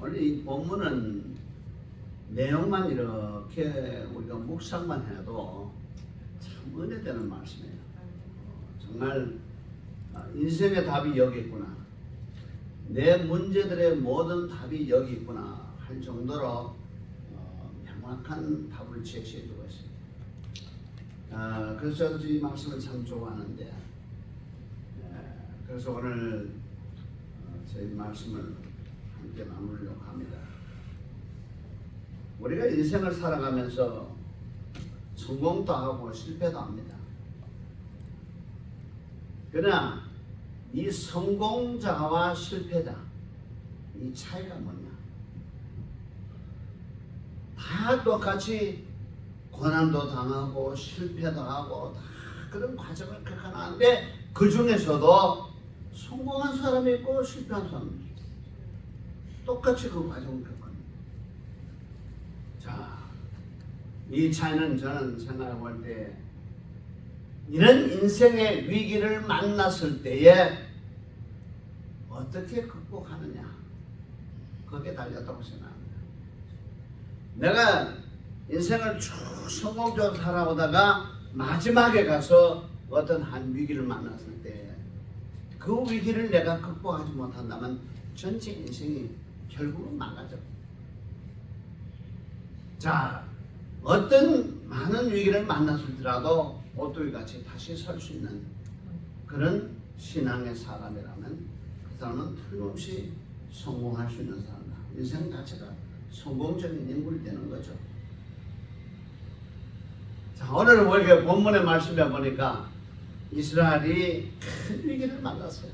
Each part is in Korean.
원래 이 본문은 내용만 이렇게 우리가 묵상만 해도 참 은혜되는 말씀이에요. 정말 인생의 답이 여기 있구나, 내 문제들의 모든 답이 여기 있구나 할 정도로 명확한 답을 제시해 주고 있습니다. 그래서 저도 이 말씀을 참 좋아하는데, 그래서 오늘 저희 말씀을 함께 나누려고 합니다. 우리가 인생을 살아가면서 성공도 하고 실패도 합니다. 그러나 이 성공자와 실패자, 이 차이가 뭐냐? 다 똑같이 고난도 당하고 실패도 하고 다 그런 과정을 겪어나는데, 그 중에서도 성공한 사람이 있고 실패한 사람이 있고 똑같이 그 과정을 겪어요. 자, 이 차이는 저는 생각해볼 때, 이런 인생의 위기를 만났을 때에 어떻게 극복하느냐, 거기에 달렸다고 생각합니다. 내가 인생을 쭉 성공적으로 살아오다가 마지막에 가서 어떤 한 위기를 만났을 때, 그 위기를 내가 극복하지 못한다면 전체 인생이 결국은 망가져. 자, 어떤 많은 위기를 만났을지라도 오뚜기 같이 다시 설 수 있는 그런 신앙의 사람이라면 그 사람은 틀림없이 성공할 수 있는 사람이다. 인생 자체가 성공적인 인물이 되는 거죠. 자, 오늘 우리가 본문의 말씀에 보니까 이스라엘이 큰 위기를 만났어요.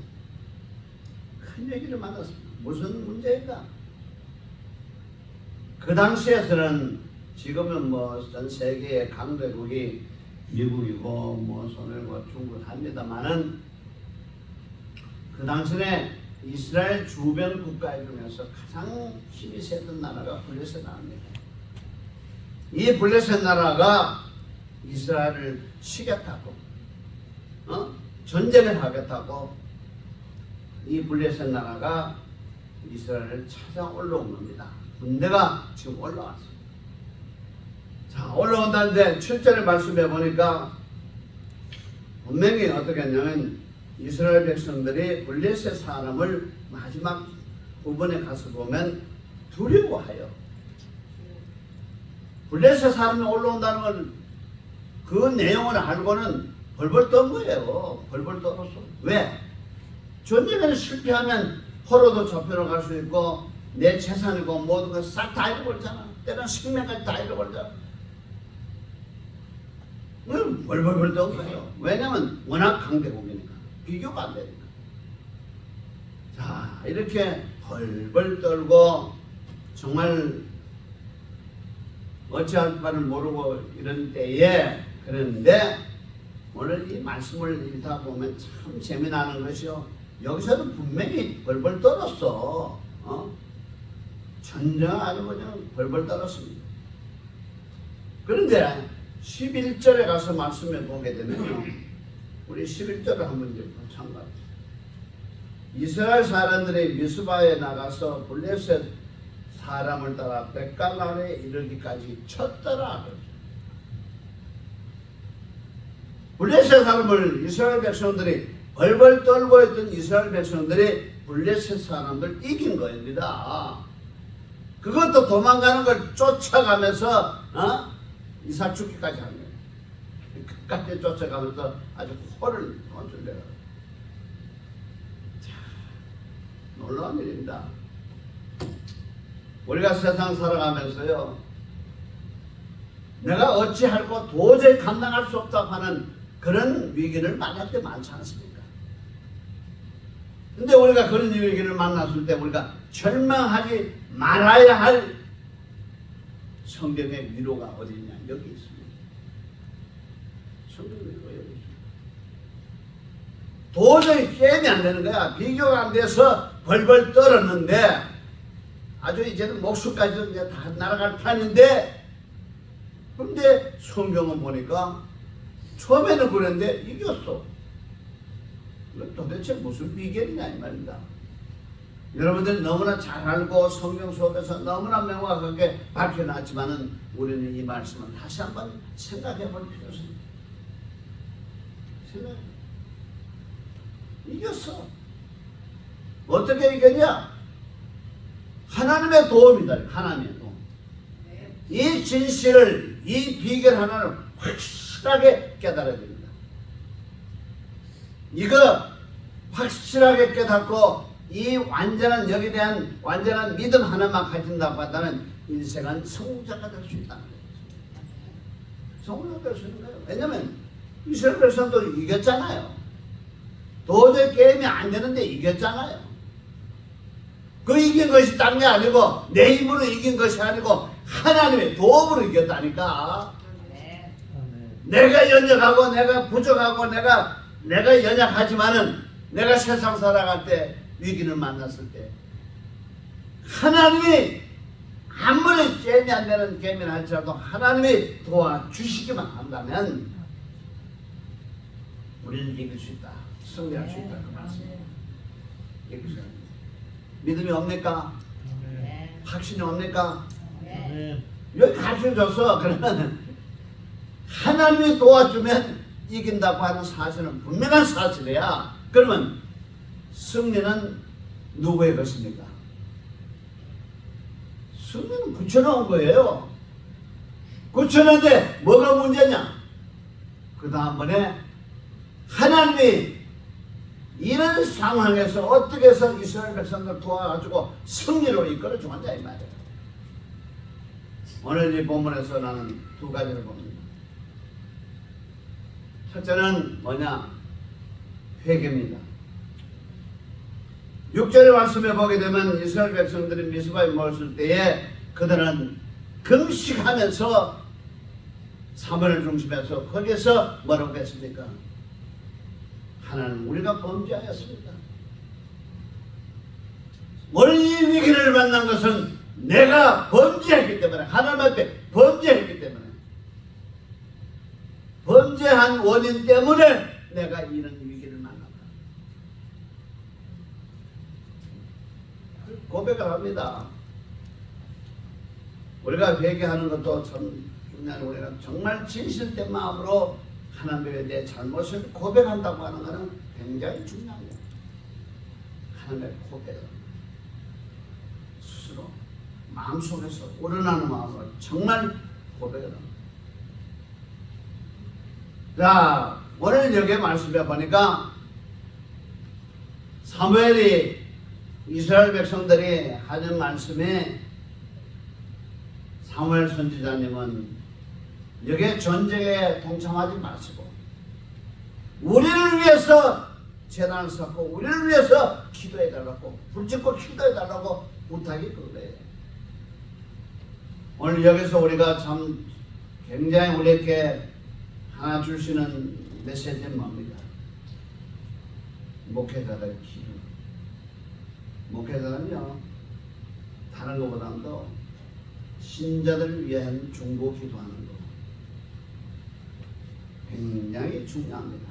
큰 위기를 만났습니다. 무슨 문제인가? 그 당시에서는, 지금은 뭐 전 세계의 강대국이 미국이고 뭐 소련이고 중국 합니다만은, 그 당시에 이스라엘 주변 국가 중에서 가장 힘이 세던 나라가 블레셋 나라입니다. 이 블레셋 나라가 이스라엘을 치겠다고, 전쟁을 하겠다고 이 블레셋 나라가 이스라엘을 찾아 올라온 겁니다. 군대가 지금 올라왔어요. 자, 올라온다는데 7절의 말씀에 보니까 분명히 어떻게 했냐면, 이스라엘 백성들이 블레셋 사람을 마지막 부분에 가서 보면 두려워하여, 블레셋 사람이 올라온다는 건 그 내용을 알고는 벌벌 떤 거예요. 벌벌 떨었어. 왜? 전쟁에 실패하면 포로도 잡혀러 갈 수 있고 내 재산이고 모든 걸 싹 다 잃어버리잖아. 때로는 생명까지 다 잃어버리잖아. 벌벌벌 떤 거예요. 왜냐면 워낙 강대국이니까, 비교가 안 되니까. 자, 이렇게 벌벌 떨고 정말 어찌할 바를 모르고 이런 때에, 그런데 오늘 이 말씀을 읽다 보면 참 재미나는 것이요, 여기서도 분명히 벌벌 떨었어. 전쟁 아주 그냥 벌벌 떨었습니다. 그런데 11절에 가서 말씀해 보게 되면요, 우리 11절을 한번 이제 참고합니다. 이스라엘 사람들이 미스바에 나가서 블레셋 사람을 따라 벳갈란에 이르기까지 쳤더라. 블레셋 사람을 이스라엘 백성들이 벌벌 떨고 있던 이스라엘 백성들이 블레셋 사람들 이긴 겁니다. 그것도 도망가는 걸 쫓아가면서 이사 죽기까지 한 거예요. 끝까지 쫓아가면서 아주 코를 던질래요. 자, 놀라운 일입니다. 우리가 세상 살아가면서요, 내가 어찌할고 도저히 감당할 수 없다고 하는 그런 위기를 만날 때 많지 않습니까? 근데 우리가 그런 위기를 만났을 때 우리가 절망하지 말아야 할 성경의 위로가 어디 있냐? 여기 있습니다. 성경의 위로가 여기 있습니다. 도저히 게임이 안 되는 거야. 비교가 안 돼서 벌벌 떨었는데, 아주 이제는 목숨까지도 이제 다 날아갈 판인데, 근데 성경은 보니까 처음에는 그랬는데 이겼어. 도대체 무슨 비결이냐 이 말입니다. 여러분들이 너무나 잘 알고 성경 속에서 너무나 명확하게 밝혀놨지만은 우리는 이 말씀을 다시 한번 생각해 볼 필요가 있습니다. 생각해. 이겼어. 어떻게 이겼냐? 하나님의 도움이다. 하나님의 도움. 이 진실을, 이 비결 하나를 확실하게 깨달아야 됩니다. 이거 확실하게 깨닫고 이 완전한 여기에 대한 완전한 믿음 하나만 가진다고 한다면 인생은 성공자가 될 수 있다는 거예요. 성공자가 될 수 있는 거예요. 왜냐면 이스라엘 백성도 이겼잖아요. 도저히 게임이 안 되는데 이겼잖아요. 그 이긴 것이 딴 게 아니고 내 힘으로 이긴 것이 아니고 하나님의 도움으로 이겼다니까. 내가 연약하고 내가 부족하고 내가 연약하지만은 내가 세상 살아갈 때 위기를 만났을 때 하나님이 아무리 게임이 안 되는 게임을 할지라도 하나님이 도와주시기만 한다면 우리는 이길 수 있다. 승리할 수 있다. 그 말씀입니다. 이길 수 있다. 믿음이 없니까? 확신이 없니까? 여기 가르쳐줬어. 그러면 하나님이 도와주면 이긴다고 하는 사실은 분명한 사실이야. 그러면 승리는 누구의 것입니까? 승리는 굳혀놓은 거예요. 굳혀놓은데 뭐가 문제냐? 그 다음번에 하나님이 이런 상황에서 어떻게 해서 이스라엘 백성들 도와가지고 승리로 이끌어 주었냐 이 말이에요. 오늘 이 본문에서 나는 두 가지를 봅니다. 첫째는 뭐냐? 회개입니다. 6절의 말씀에 보게 되면 이스라엘 백성들이 미스바에 모였을 때에 그들은 금식하면서 사모를 중심해서 거기에서 뭐라고 했습니까? 하나님 우리가 범죄하였습니다. 오늘 이 위기를 만난 것은 내가 범죄했기 때문에 하나님한테 범죄했기 때문에 범죄한 원인 때문에 내가 이런 위기를 만났다. 고백을 합니다. 우리가 회개하는 것도 참 중요한 우리가 정말 진실된 마음으로 하나님에 대해 잘못을 고백한다고 하는 것은 굉장히 중요한 거예요. 하나님의 고백을 스스로 마음속에서 우러나는 마음으로 정말 고백을 합니다. 자, 오늘 여기 말씀해 보니까 사무엘이 이스라엘 백성들이 하는 말씀에 사무엘 선지자님은 여기에 전쟁에 동참하지 마시고 우리를 위해서 제단을 쌓고 우리를 위해서 기도해달라고 불짓고 기도해달라고 부탁이 그거예요. 오늘 여기서 우리가 참 굉장히 우리에게 하나 주시는 메시지는 뭡니까? 목회자들의 기도. 목회자는요 다른 것보다도 신자들을 위한 중보 기도하는 거 굉장히 중요합니다.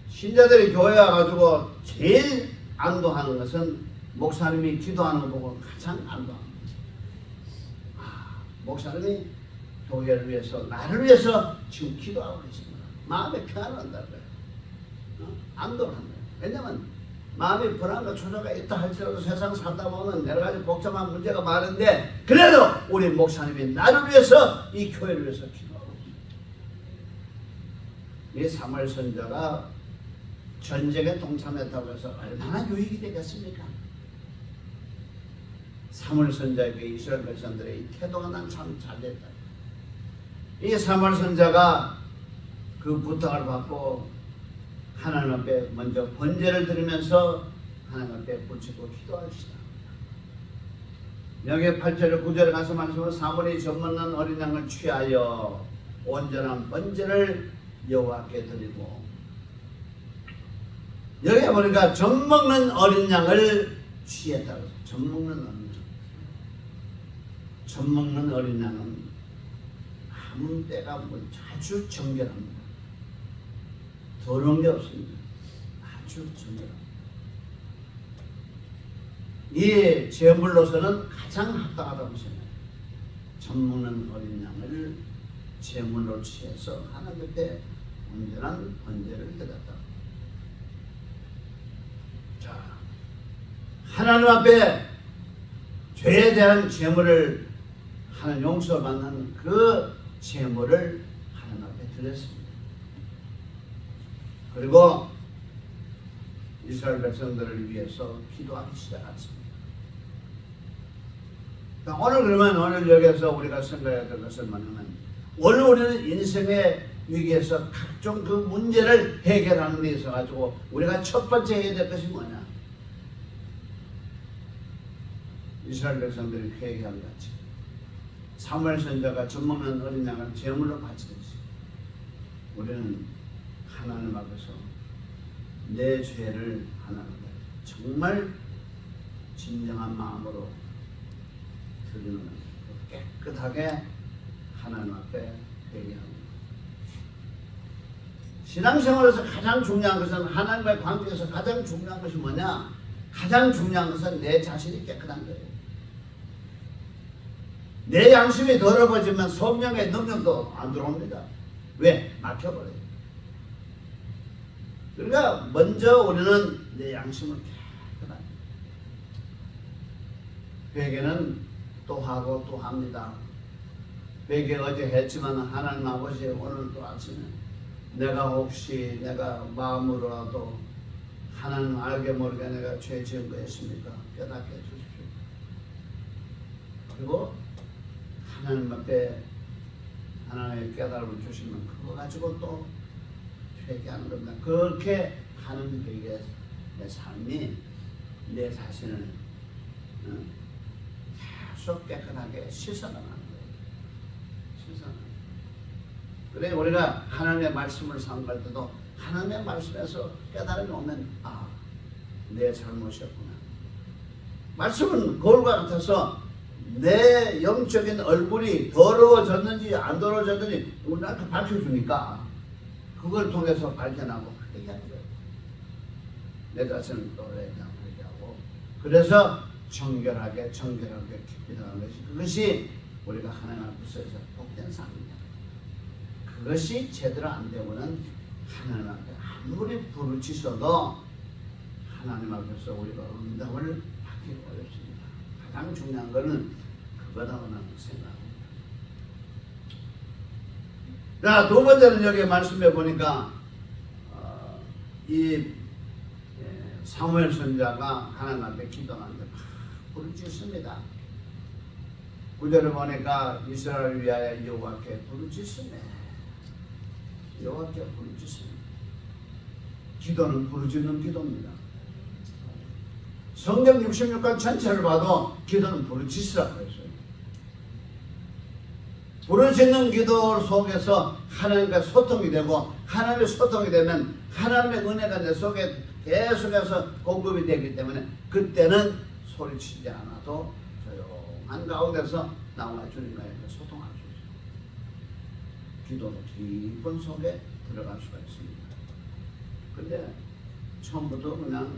신자들이 교회에 와가지고 제일 안도하는 것은 목사님이 기도하는 거 보고 가장 안도합니다. 목사님이 교회를 위해서 나를 위해서 지금 기도하고 계십니다. 마음에 평안을 한다는 거예요. 안도를 한다. 왜냐하면 마음이 불안과 초조가 있다 할지라도 세상 살다 보면 여러 가지 복잡한 문제가 많은데 그래도 우리 목사님이 나를 위해서 이 교회를 위해서 기도하고 있습니다. 이 사무엘 선지자가 전쟁에 동참했다고 해서 얼마나 유익이 되겠습니까? 사무엘 선지자에게 이스라엘 백성들의 이 태도가 난 참 잘됐다. 이 사무엘 선지자가 그 부탁을 받고 하나님 앞에 먼저 번제를 드리면서 하나님 앞에 붙이고 기도하시다. 여기 8절 9절에 가서 말씀은 사무엘이 젖먹는 어린 양을 취하여 온전한 번제를 여호와께 드리고 여기 보니까 젖먹는 어린 양을 취했다고 해서 젖먹는 어린 양. 젖먹는 어린 양은 아무 때가 아주 정결합니다. 더러운 게 없습니다. 아주 아주 정결합니다. 이 제물로서는 가장 합당하다고 생각해요. 젖 먹는 어린 양을 제물로 취해서 하나님 앞에 온전한 번제를 드렸다. 자, 하나님 앞에 죄에 대한 제물을 하나님 용서받는 그 제물을 하나님 앞에 드렸습니다. 그리고 이스라엘 백성들을 위해서 기도하기 시작했습니다. 오늘 그러면 오늘 여기서 우리가 생각해야 될 것은 뭐냐면, 오늘 우리는 인생의 위기에서 각종 그 문제를 해결하는 데 있어 가지고 우리가 첫 번째 해야 될 것이 뭐냐? 이스라엘 백성들이 회개한 같이 사무엘 선지자가 젖 먹는 어린 양을 제물로 바치듯이 우리는 하나님 앞에서 내 죄를 하나님 앞에 정말 진정한 마음으로 드리는, 깨끗하게 하나님 앞에 회개합니다. 신앙생활에서 가장 중요한 것은, 하나님과의 관계에서 가장 중요한 것이 뭐냐? 가장 중요한 것은 내 자신이 깨끗한 거예요. 내 양심이 더러워지면 성령의 능력도 안 들어옵니다. 왜? 막혀버려요. 그러니까 먼저 우리는 내 양심을 깨끗하게, 회개는 또 하고 또 합니다. 회개 어제 했지만 하나님 아버지, 오늘 또 아침에 내가 혹시 내가 마음으로라도 하나님 알게 모르게 내가 죄 지은 거 있습니까? 깨닫게 해주십시오. 그리고 하나님 앞에 하나님의 깨달음을 주시면 그거 가지고 또 회개하는 겁니다. 그렇게 하는 회개의 내 삶이 내 자신을 계속 깨끗하게 씻어나가는 거예요. 씻어나가는 거예요. 그래 우리가 하나님의 말씀을 상고할 때도 하나님의 말씀에서 깨달음이 오면, 아, 내 잘못이었구나. 말씀은 거울과 같아서 내 영적인 얼굴이 더러워졌는지 안 더러워졌는지 우리한테 밝혀주니까 그걸 통해서 발견하고 회개하는 거예요. 내 자신을 또 회개하고, 그래서 정결하게 깊이 들어가는 것이, 그것이 우리가 하나님 앞에서 복된 삶입니다. 그것이 제대로 안 되고는 하나님 앞에 아무리 부르짖어도 하나님 앞에서 우리가 응답을 받기 어렵습니다. 가장 중요한 것은 그거라고 나는 생각합니다. 자, 두 번째는 여기 말씀해 보니까 이 사무엘 선지자가 하나님 앞에 기도하는데 부르짖습니다. 9절에 보니까 이스라엘을 위하여 여호와께 부르짖으네. 여호와께 부르짖습니다. 기도는 부르짖는 기도입니다. 성경 66권 전체를 봐도 기도는 부르짖으라고 했어요. 부르짖는 기도 속에서 하나님과 소통이 되고, 하나님의 소통이 되면 하나님의 은혜가 내 속에 계속해서 공급이 되기 때문에 그때는 소리치지 않아도 조용한 가운데서 나와 주님과 소통할 수 있어요. 기도는 깊은 속에 들어갈 수가 있습니다. 근데 처음부터 그냥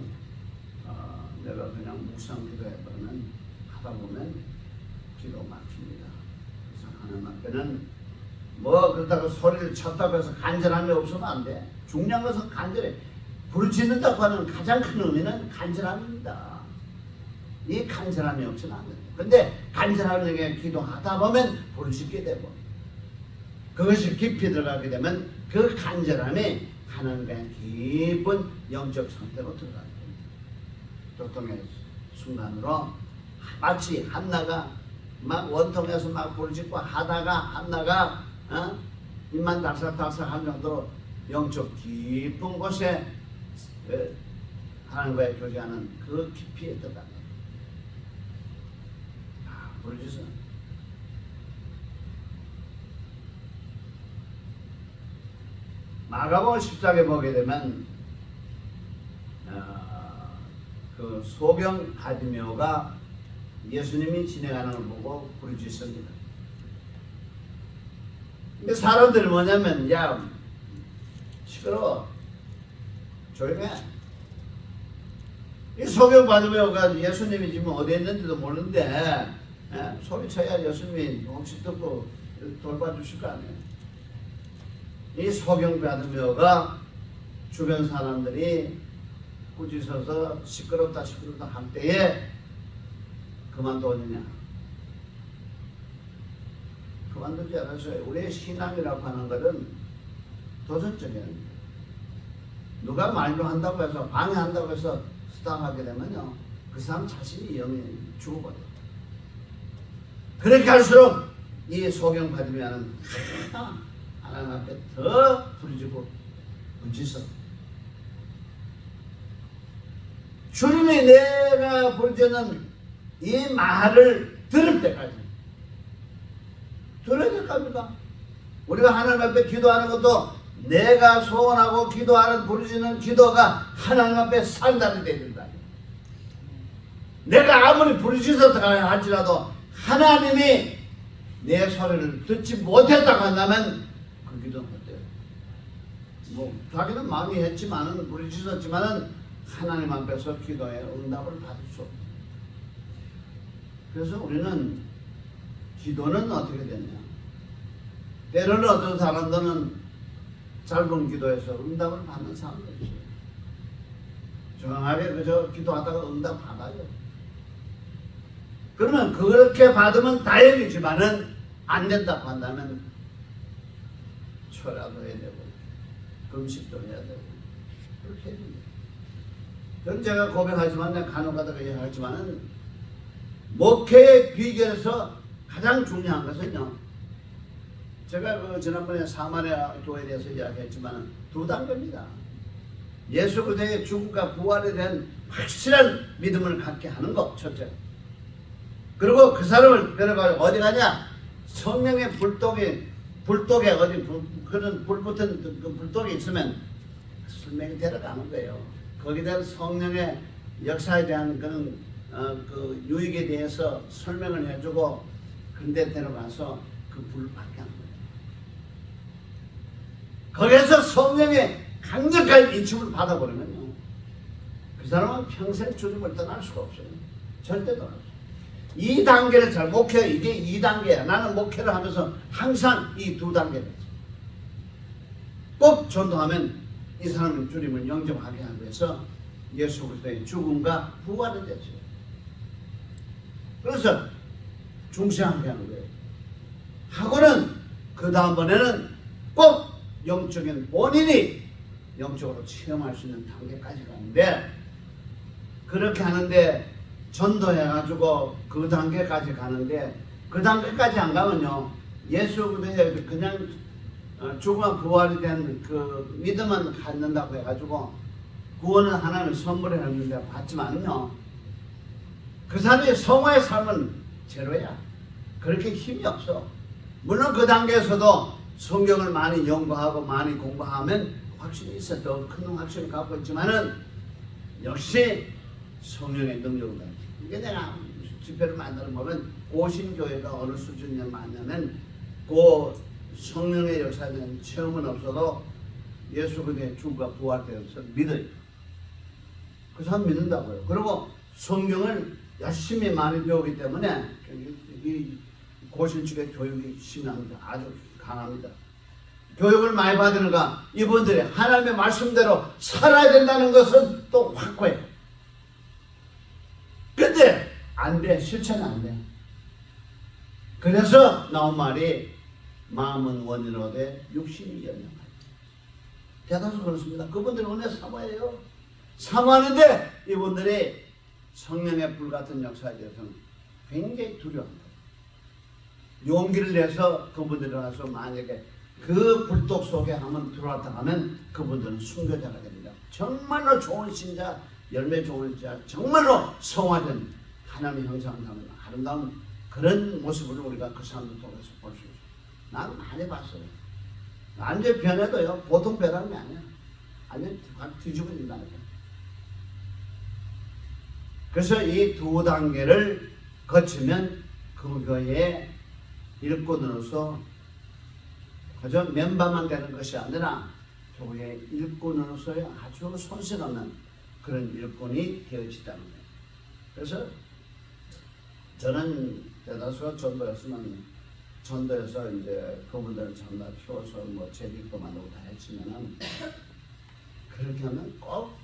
내가 그냥 묵상 기도해보면 하다 보면 기도 막힙니다. 그래서 하나님 앞에는 뭐 그러다가 소리를 쳤다고 해서 간절함이 없으면 안 돼. 중요한 것은 간절해. 부르짖는다고 하는 가장 큰 의미는 간절함입니다. 이 간절함이 없으면 안 돼요. 근데 간절하게 기도하다 보면 부르짖게 되고, 그것이 깊이 들어가게 되면 그 간절함이 하나님의 깊은 영적 상태로 들어가게 됩니다. 교통의 순간으로 마치 한나가 막 원통에서 막 부르짖고 하다가 한나가 입만 달싹달싹 할 정도로 영적 깊은 곳에 하나님과의 교제하는 그 깊이에 들어가는 부르짖어. 마가복음 10장에 보게 되면 그 소경 바디메오가 예수님이 진행하는 걸 보고 부르짖습니다. 근데 사람들이 뭐냐면, 야 시끄러워, 조용해, 이 소경 받으며가 예수님이 지금 어디 있는지도 모르는데 소리쳐야 예수님이 혹시 듣고 돌봐주실 거 아니에요. 이 소경 받으며가 주변 사람들이 꾸짖어서 시끄럽다 할 때에 그만두느냐? 그만두지 않았어요. 우리의 신앙이라고 하는 것은 도전적이에요. 누가 말로 한다고 해서 방해한다고 해서 스탑하게 되면요, 그 사람 자신이 영이 죽어버려요. 그렇게 할수록 이 소경 받으면 하나님 앞에 더 부르짖고 부짖어. 주님이 내가 부르짖는 이 말을 들을 때까지 들어야 될 겁니다. 우리가 하나님 앞에 기도하는 것도 내가 소원하고 기도하는 부르짖는 기도가 하나님 앞에 상달이 되야 된다. 내가 아무리 부르짖었다 할지라도 하나님이 내 소리를 듣지 못했다고 한다면 그 기도는 어때요? 뭐 자기는 많이 했지만은 부르짖었지만은 하나님 앞에서 기도에 응답을 받을 수 없다. 그래서 우리는 기도는 어떻게 되냐? 때로는 어떤 사람들은 짧은 기도에서 응답을 받는 사람도 있어요. 정확하게 그저 기도하다가 응답 받아요. 그러면 그렇게 받으면 다행이지만은 안 된다고 한다면 철야도 해야 되고 금식도 해야 되고 그렇게 해야 됩니다. 저는 제가 고백하지만 내가 간혹가다가 얘기하지만은 목회의 비결에서 가장 중요한 것은요, 제가 지난번에 사마리아 교회에 대해서 이야기했지만 두 단계입니다. 예수 그리스도의 죽음과 부활에 대한 확실한 믿음을 갖게 하는 것, 첫째. 그리고 그 사람을 데려가서 어디 가냐? 성령의 불독에 어디 그런 불 붙은 그 불독이 있으면 설명이 데려가는 거예요. 거기에 대한 성령의 역사에 대한 그런 그 유익에 대해서 설명을 해주고 그런데 데려가서 그 불을 받게 하는 거예요. 거기에서 성령의 강력한 인침을 받아버리면요, 그 사람은 평생 주님을 떠날 수가 없어요. 절대 떠날 수 없어요. 이 단계를 잘 목회, 이게 2단계야. 나는 목회를 하면서 항상 이 두 단계를 꼭 전도하면 이 사람은 주님을 영접하게 하기 위해서 예수 그리스도의 죽음과 부활을 됐어요. 그래서 중시하게 하는 거예요. 하고는 그 다음번에는 꼭 영적인 본인이 영적으로 체험할 수 있는 단계까지 가는데, 그렇게 하는데 전도해가지고 그 단계까지 가는데, 그 단계까지 안 가면요, 예수 그리스도의 그냥 죽음과 부활이 된 그 믿음만 갖는다고 해가지고 구원은 하나님의 선물을 했는데 받지만요, 그 사람의 성화의 삶은 제로야. 그렇게 힘이 없어. 물론 그 단계에서도 성경을 많이 연구하고 많이 공부하면 확신이 있어. 더 큰 확신을 갖고 있지만은 역시 성령의 능력을 가지고, 이게 내가 집회를 만나는 보면 고신교회가 어느 수준에 맞냐면 그 성령의 역사에 대한 체험은 없어도 예수 그리스도의 죽음과 부활되어서 믿어요. 그 사람 믿는다고요. 그리고 성경을 열심히 많이 배우기 때문에 이 고신 측의 교육이 심합니다. 아주 강합니다. 교육을 많이 받으니까 이분들이 하나님의 말씀대로 살아야 된다는 것은 또 확고해요. 근데 안 돼. 실천이 안 돼. 그래서 나온 말이 마음은 원이로되 육신이 연약하다. 대다수 그렇습니다. 그분들은 은혜 사모해요. 사모하는데 이분들이 성령의 불같은 역사에 대해서는 굉장히 두려워합니다. 용기를 내서 그분들이 가서 만약에 그 불독 속에 한번 들어왔다 하면 그분들은 순교자가 됩니다. 정말로 좋은 신자, 열매 좋은 자, 정말로 성화된 하나님의 형상을 담은 아름다운 그런 모습을 우리가 그 사람들 통해서 볼 수 있어요. 나는 많이 봤어요. 완전 변해도요, 보통 변하는 게 아니야. 완전 뒤집어진다니까. 그래서 이 두 단계를 거치면 그 교회의 일꾼으로서 그저 멤버만 되는 것이 아니라 교회의 일꾼으로서의 아주 손색 없는 그런 일꾼이 되어지다는 거예요. 그래서 저는 대다수가 전도에서 이제 그분들을 전부 다 키워서 뭐 재직도 만들고 다 했지만은 그렇게 하면 꼭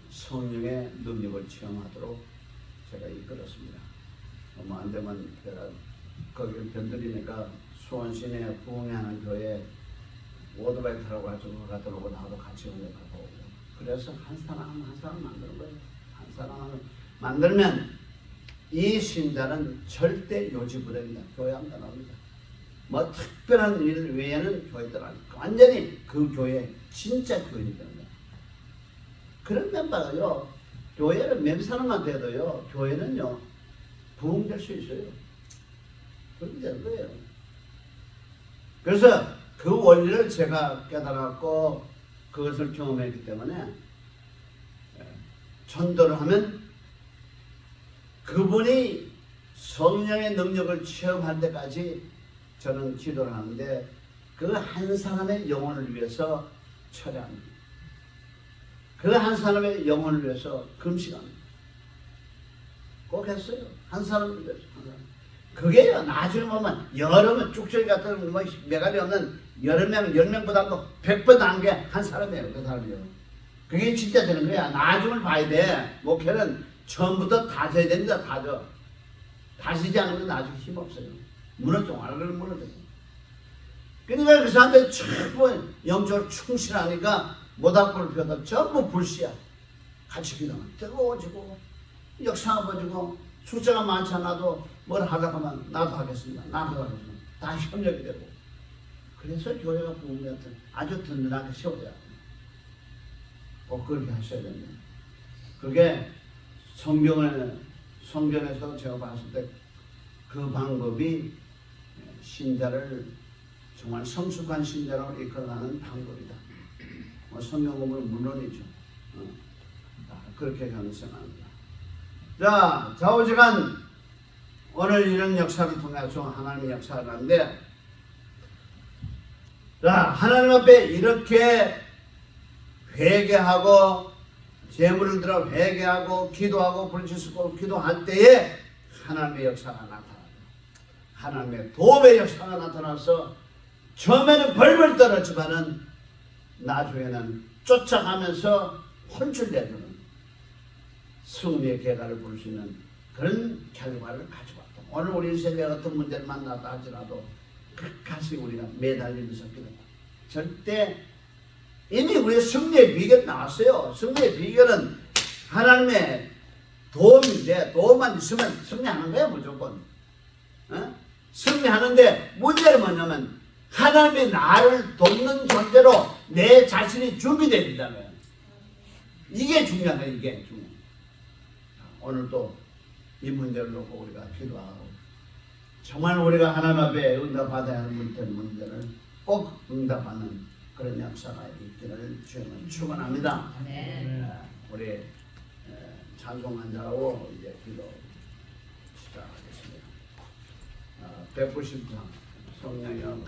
성령의 능력을 체험하도록 제가 이끌었습니다. 뭐 안 되면 제가 거기를 변들이니까 수원 시내 부흥하는 교회 오토바이 타고 가지고 가더라고 나도 같이 운전 가고 오고. 그래서 한 사람 만드는 거예요. 한 사람을 만들면 이 신자는 절대 요지부동이다. 교회 안 나갑니다. 뭐 특별한 일 외에는 교회들 아니고 완전히 그 교회 진짜 교인이 됩니다. 그런 멤버가요 교회를 몇 사람만 돼도요 교회는요 부흥될 수 있어요. 그렇게 되는 거예요. 그래서 그 원리를 제가 깨달았고 그것을 경험했기 때문에 전도를 하면 그분이 성령의 능력을 체험할 때까지 저는 기도를 하는데 그 한 사람의 영혼을 위해서 철회합니다. 그 한 사람의 영혼을 위해서 금식합니다. 꼭 했어요. 한 사람을 위해서. 그게요 나중에 보면 여러 명 쭉저기 같은 뭐 매가리 없는 여러 명 10명보다도 100번 난 게 한 사람이에요. 그 사람이요. 그게 진짜 되는 거야. 나중을 봐야 돼. 목회는 처음부터 다져야 됩니다. 다지지 않으면 나중에 힘없어요. 무너져. 완전히 무너져요. 그러니까 그 사람들이 전부 영적으로 충실하니까 모닥불을 펴도 전부 불씨야. 같이 기도하면 뜨거워지고 역사아버지고 숫자가 많지 않아도 뭘 하려고 하면 나도 하겠습니다. 다 협력이 되고. 그래서 교회가 부흥되었던 아주 든든하게 세워져야 합니다. 꼭 그렇게 하셔야 됩니다. 그게 성경에서 제가 봤을 때 그 방법이 신자를 정말 성숙한 신자로 이끌어가는 방법이다. 성경 공부는 물론이죠. 그렇게 저는 생각합니다. 자, 좌우지간 오늘 이런 역사를 통해서 하나님의 역사를 하는데, 자, 하나님 앞에 이렇게 회개하고 재물을 들어 회개하고 기도하고 부르짖고 기도할 때에 하나님의 역사가 나타납니다. 하나님의 도움의 역사가 나타나서 처음에는 벌벌 떨었지만은 나중에는 쫓아가면서 혼쭐내주는 승리의 계가를 볼 수 있는 그런 결과를 가져왔다. 오늘 우리 인생에 어떤 문제를 만났다 할지라도 끝까지 우리가 매달리면서 기도한다. 절대 이미 우리의 승리의 비결 나왔어요. 승리의 비결은 하나님의 도움인데 도움만 있으면 승리하는 거야 무조건. 승리하는데 문제는 뭐냐면 하나님이 나를 돕는 존재로 내 자신이 준비되어 있다면 이게 중요한 거야. 이게 중요해. 오늘도 이 문제를 놓고 우리가 기도하고 정말 우리가 하나님 앞에 응답받아야 하는 문제를 꼭 응답하는 그런 역사가 있기를 주님은 축원합니다. 우리 찬송한 자하고 이제 기도 시작하겠습니다. 190장 성령여